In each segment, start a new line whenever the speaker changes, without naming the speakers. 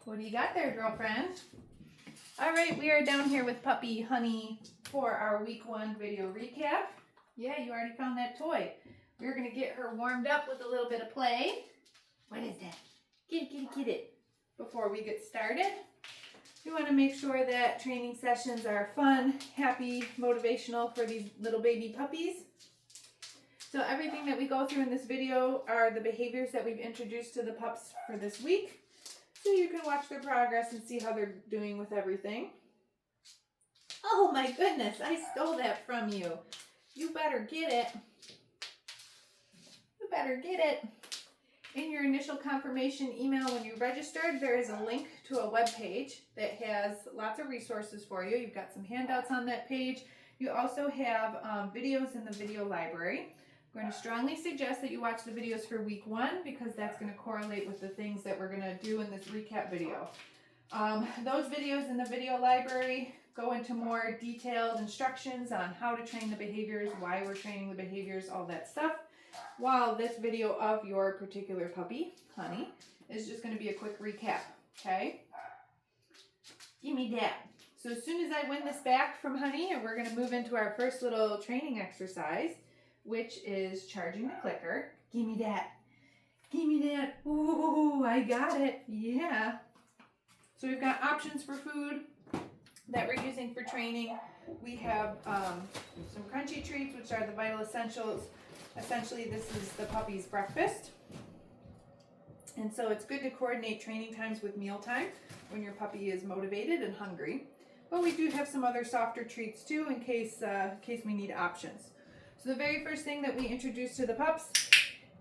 What do you got there, girlfriend? All right, we are down here with puppy Honey for our week 1 video recap. Yeah, you already found that toy. We're gonna get her warmed up with a little bit of play. What is that? Get it. Before we get started, we want to make sure that training sessions are fun, happy, motivational for these little baby puppies. So everything that we go through in this video are the behaviors that we've introduced to the pups for this week. So you can watch their progress and see how they're doing with everything. Oh my goodness, I stole that from you. You better get it. You better get it. In your initial confirmation email when you registered, there is a link to a web page that has lots of resources for you. You've got some handouts on that page. You also have videos in the video library. I'm going to strongly suggest that you watch the videos for week 1 because that's going to correlate with the things that we're going to do in this recap video. Those videos in the video library go into more detailed instructions on how to train the behaviors, why we're training the behaviors, all that stuff. While this video of your particular puppy, Honey, is just going to be a quick recap, okay? Give me that. So as soon as I win this back from Honey, we're going to move into our first little training exercise, which is charging the clicker. Give me that. Give me that. Ooh, I got it. Yeah. So we've got options for food that we're using for training. We have some crunchy treats, which are the Vital Essentials. Essentially, this is the puppy's breakfast. And so it's good to coordinate training times with mealtime when your puppy is motivated and hungry. But we do have some other softer treats too in case we need options. So the very first thing that we introduce to the pups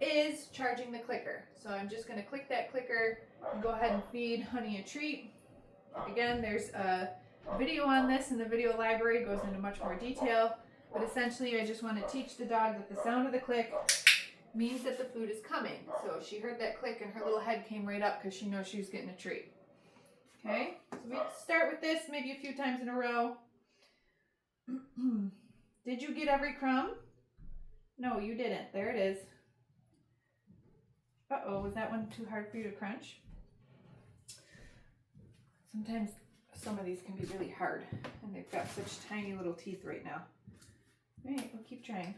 is charging the clicker. So I'm just going to click that clicker and go ahead and feed Honey a treat. Again, there's a video on this in the video library. It goes into much more detail. But essentially, I just want to teach the dog that the sound of the click means that the food is coming. So she heard that click and her little head came right up because she knows she was getting a treat. Okay, so we start with this maybe a few times in a row. Did you get every crumb? No, you didn't. There it is. Uh-oh, was that one too hard for you to crunch? Sometimes some of these can be really hard, and they've got such tiny little teeth right now. All right, we'll keep trying.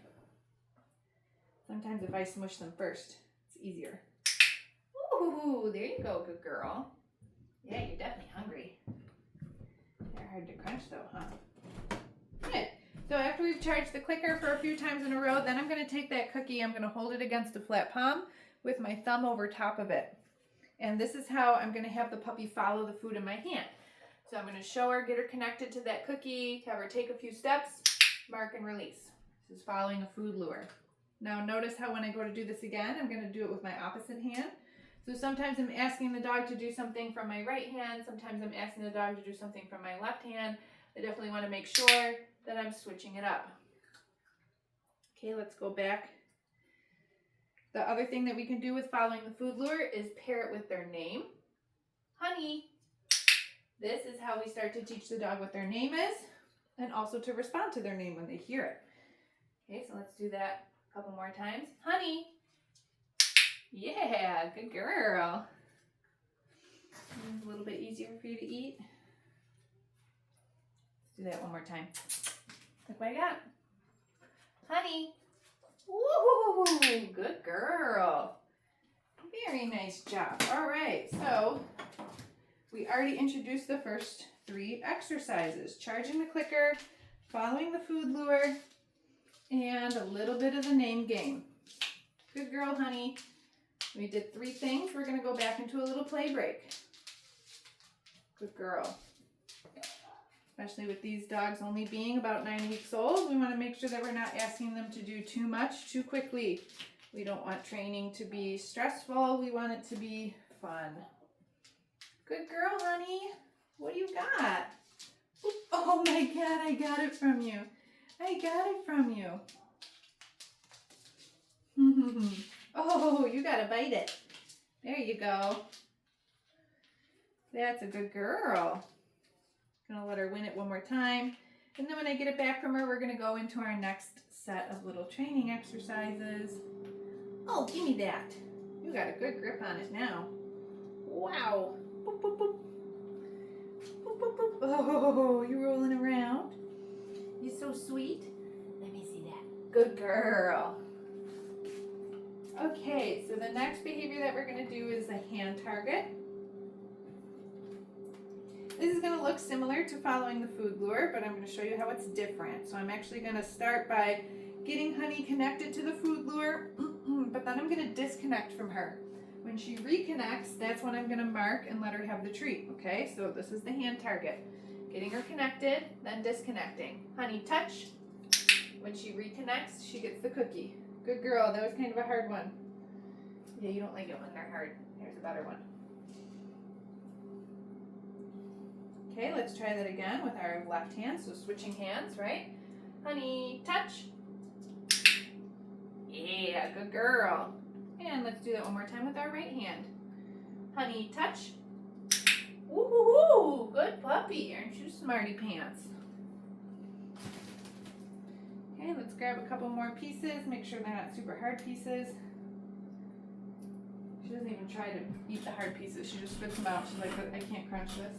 Sometimes if I smush them first, it's easier. Ooh, there you go, good girl. Yeah, you're definitely hungry. They're hard to crunch though, huh? Good. So after we've charged the clicker for a few times in a row, then I'm going to take that cookie, I'm going to hold it against a flat palm with my thumb over top of it. And this is how I'm going to have the puppy follow the food in my hand. So I'm going to show her, get her connected to that cookie, have her take a few steps, mark and release. This is following a food lure. Now notice how when I go to do this again, I'm going to do it with my opposite hand. So sometimes I'm asking the dog to do something from my right hand. Sometimes I'm asking the dog to do something from my left hand. I definitely want to make sure that I'm switching it up. Okay, let's go back. The other thing that we can do with following the food lure is pair it with their name. Honey. This is how we start to teach the dog what their name is and also to respond to their name when they hear it. Okay, so let's do that a couple more times. Honey. Yeah, good girl. A little bit easier for you to eat. Let's do that one more time. Look what I got. Honey. Woo, good girl. Very nice job. All right, so we already introduced the first 3 exercises. Charging the clicker, following the food lure, and a little bit of the name game. Good girl, Honey. We did 3 things. We're going to go back into a little play break. Good girl. Especially with these dogs only being about 9 weeks old, we want to make sure that we're not asking them to do too much too quickly. We don't want training to be stressful. We want it to be fun. Good girl, Honey. What do you got? Oh my God, I got it from you. I got it from you. Oh, you gotta bite it. There you go. That's a good girl. Gonna let her win it one more time. And then when I get it back from her, we're gonna go into our next set of little training exercises. Oh, give me that. You got a good grip on it now. Wow. Boop, boop, boop. Good girl. Okay, so the next behavior that we're going to do is a hand target. This is going to look similar to following the food lure, but I'm going to show you how it's different. So I'm actually going to start by getting Honey connected to the food lure, but then I'm going to disconnect from her. When she reconnects, that's when I'm going to mark and let her have the treat, okay? So this is the hand target. Getting her connected, then disconnecting. Honey, touch. When she reconnects, she gets the cookie. Good girl. That was kind of a hard one. Yeah, you don't like it when they're hard. Here's a better one. Okay, let's try that again with our left hand. So switching hands, right? Honey, touch. Yeah, good girl. And let's do that one more time with our right hand. Honey, touch. Woo-hoo-hoo, good puppy. Aren't you smarty pants? Okay, let's grab a couple more pieces. Make sure they're not super hard pieces. She doesn't even try to eat the hard pieces. She just spits them out. She's like, I can't crunch this.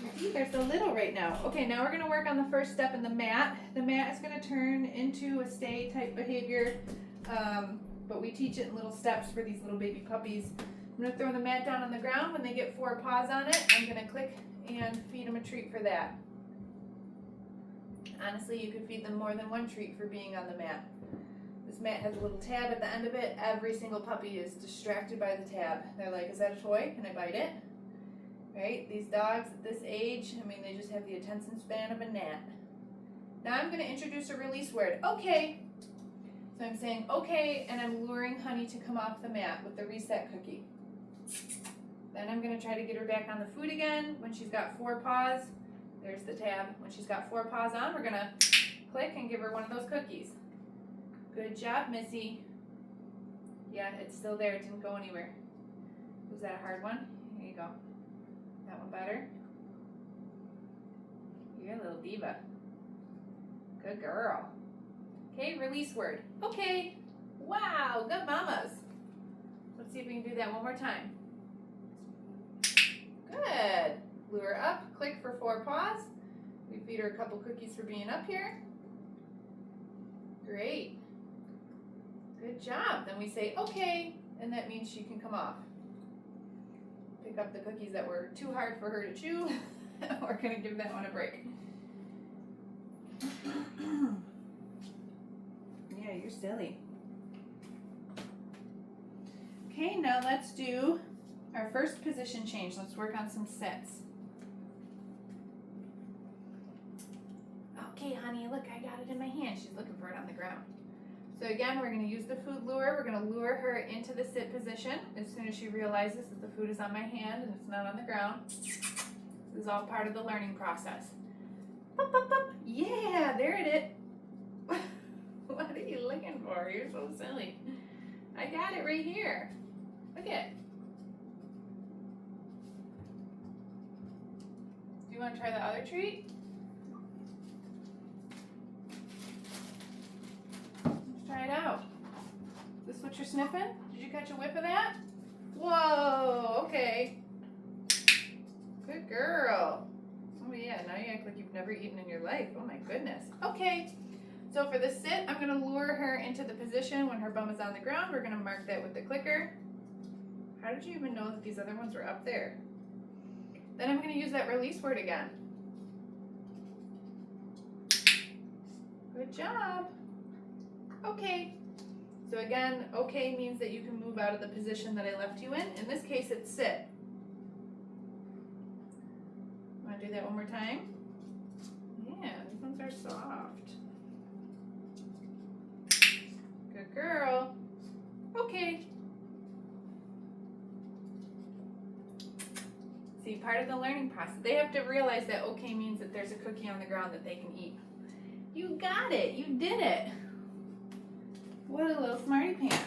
Your teeth are so little right now. Okay, now we're going to work on the first step in the mat. The mat is going to turn into a stay type behavior, but we teach it in little steps for these little baby puppies. I'm going to throw the mat down on the ground. When they get 4 paws on it, I'm going to click and feed them a treat for that. Honestly, you could feed them more than one treat for being on the mat. This mat has a little tab at the end of it. Every single puppy is distracted by the tab. They're like, is that a toy? Can I bite it? Right? These dogs at this age, I mean, they just have the attention span of a gnat. Now I'm going to introduce a release word. Okay. So I'm saying okay, and I'm luring Honey to come off the mat with the reset cookie. Then I'm going to try to get her back on the food again. When she's got 4 paws, there's the tab. When she's got 4 paws on, we're going to click and give her one of those cookies. Good job, Missy. Yeah, it's still there. It didn't go anywhere. Was that a hard one? Here you go. That one better? You're a little diva. Good girl. Okay, release word. Okay. Wow, good mamas. Let's see if we can do that one more time. Good. Lure up, click for 4 paws. We feed her a couple cookies for being up here. Great. Good job. Then we say okay, and that means she can come off. Pick up the cookies that were too hard for her to chew. We're going to give that one a break. Yeah, you're silly. Okay, now let's do our first position change. Let's work on some sets. Okay, Honey, look, I got it in my hand. She's looking for it on the ground. So again, we're going to use the food lure. We're going to lure her into the sit position as soon as she realizes that the food is on my hand and it's not on the ground. This is all part of the learning process. Pop, pop, pop. Yeah, there it is. What are you looking for? You're so silly. I got it right here. Look it. Do you want to try the other treat? Try it out. Is this what you're sniffing? Did you catch a whiff of that? Whoa, okay. Good girl. Oh yeah, now you act like you've never eaten in your life. Oh my goodness. Okay, so for the sit, I'm gonna lure her into the position when her bum is on the ground. We're gonna mark that with the clicker. How did you even know that these other ones were up there? Then I'm gonna use that release word again. Good job. Okay. So again, okay means that you can move out of the position that I left you in. In this case, it's sit. Want to do that one more time? Yeah, these ones are soft. Good girl. Okay. See, part of the learning process, they have to realize that okay means that there's a cookie on the ground that they can eat. You got it. You did it. What a little smarty pants.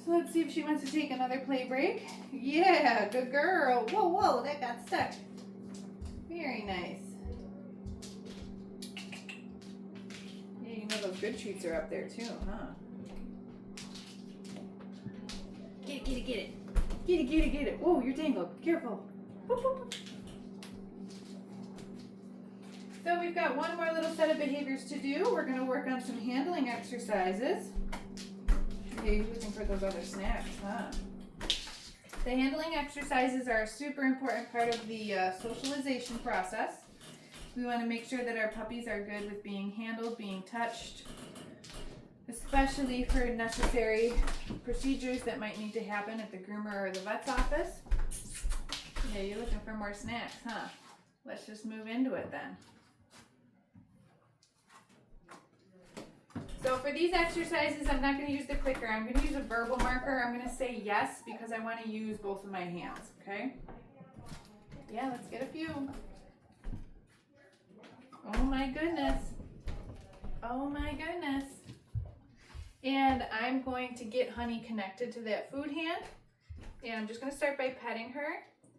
So let's see if she wants to take another play break. Yeah, good girl. Whoa, whoa, that got stuck. Very nice. Yeah, you know those good treats are up there too, huh? Get it, get it, get it. Get it, get it, get it. Whoa, you're tangled. Careful. Boop, boop, boop. So we've got one more little set of behaviors to do. We're going to work on some handling exercises. Okay, you're looking for those other snacks, huh? The handling exercises are a super important part of the socialization process. We want to make sure that our puppies are good with being handled, being touched, especially for necessary procedures that might need to happen at the groomer or the vet's office. Yeah, you're looking for more snacks, huh? Let's just move into it then. So for these exercises, I'm not going to use the clicker. I'm going to use a verbal marker. I'm going to say yes because I want to use both of my hands, okay? Yeah, let's get a few. Oh my goodness. Oh my goodness. And I'm going to get Honey connected to that food hand. And I'm just going to start by petting her.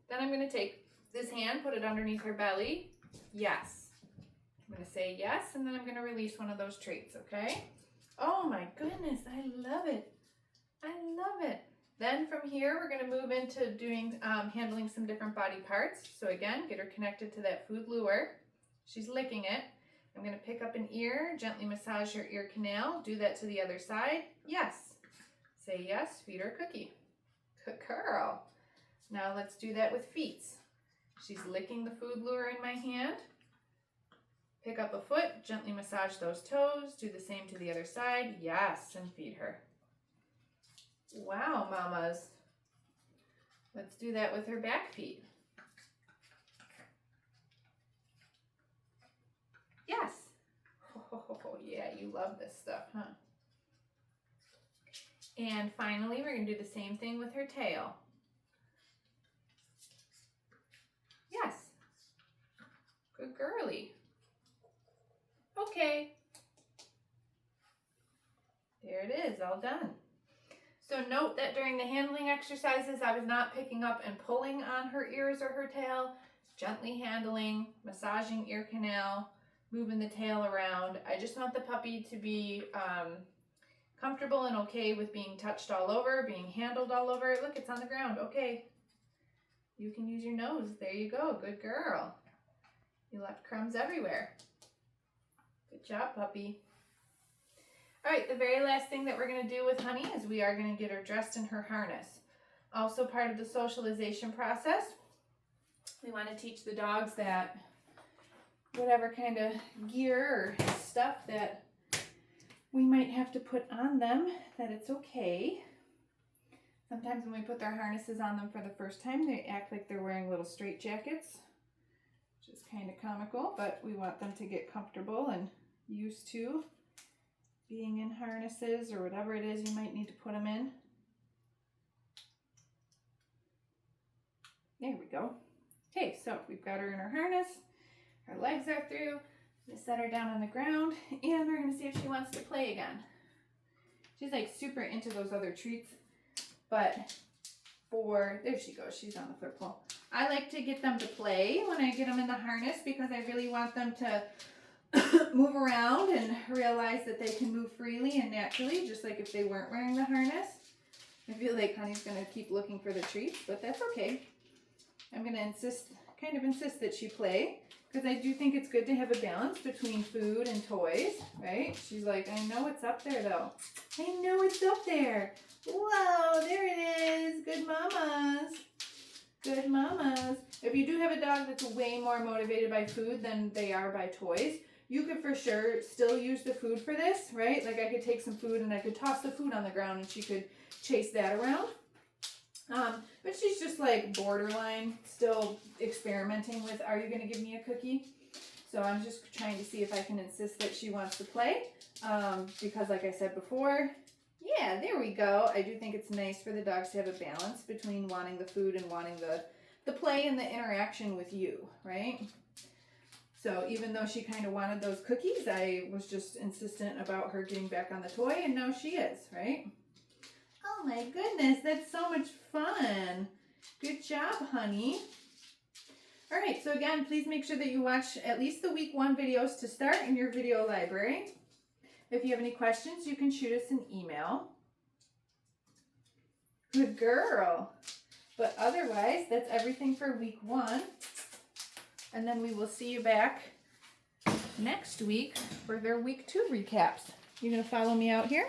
Then I'm going to take this hand, put it underneath her belly. Yes. I'm going to say yes, and then I'm going to release one of those treats, okay? Oh my goodness, I love it. I love it. Then from here, we're going to move into doing handling some different body parts. So again, get her connected to that food lure. She's licking it. I'm going to pick up an ear, gently massage her ear canal. Do that to the other side. Yes. Say yes, feed her a cookie. Good girl. Now let's do that with feet. She's licking the food lure in my hand. Pick up a foot, gently massage those toes. Do the same to the other side. Yes, and feed her. Wow, mamas. Let's do that with her back feet. Yes. Oh, yeah, you love this stuff, huh? And finally, we're going to do the same thing with her tail. Yes. Good girly. Okay. There it is, all done. So note that during the handling exercises, I was not picking up and pulling on her ears or her tail, gently handling, massaging ear canal, moving the tail around. I just want the puppy to be comfortable and okay with being touched all over, being handled all over. Look, it's on the ground. Okay. You can use your nose. There you go. Good girl. You left crumbs everywhere. Good job, puppy. All right, the very last thing that we're going to do with Honey is we are going to get her dressed in her harness. Also part of the socialization process, we want to teach the dogs that whatever kind of gear or stuff that we might have to put on them, that it's okay. Sometimes when we put their harnesses on them for the first time, they act like they're wearing little straitjackets, which is kind of comical, but we want them to get comfortable and used to being in harnesses or whatever it is you might need to put them in. There we go. Okay, so we've got her in her harness. Her legs are through. I'm going to set her down on the ground, and we're going to see if she wants to play again. She's like super into those other treats, but there she goes. She's on the flip pole. I like to get them to play when I get them in the harness because I really want them to move around and realize that they can move freely and naturally, just like if they weren't wearing the harness. I feel like Honey's going to keep looking for the treats, but that's okay. I'm going to kind of insist that she play because I do think it's good to have a balance between food and toys, right? She's like, I know it's up there though. I know it's up there. Whoa, there it is. Good mamas. Good mamas. If you do have a dog that's way more motivated by food than they are by toys, you could for sure still use the food for this, right? Like I could take some food and I could toss the food on the ground and she could chase that around. But she's just like borderline, still experimenting with, are you going to give me a cookie? So I'm just trying to see if I can insist that she wants to play. Because like I said before, yeah, there we go. I do think it's nice for the dogs to have a balance between wanting the food and wanting the play and the interaction with you, right? So even though she kind of wanted those cookies, I was just insistent about her getting back on the toy, and now she is, right? Oh my goodness, that's so much fun. Good job, Honey. All right, so again, please make sure that you watch at least the week 1 videos to start in your video library. If you have any questions, you can shoot us an email. Good girl. But otherwise, that's everything for week 1. And then we will see you back next week for their week 2 recaps. You gonna follow me out here?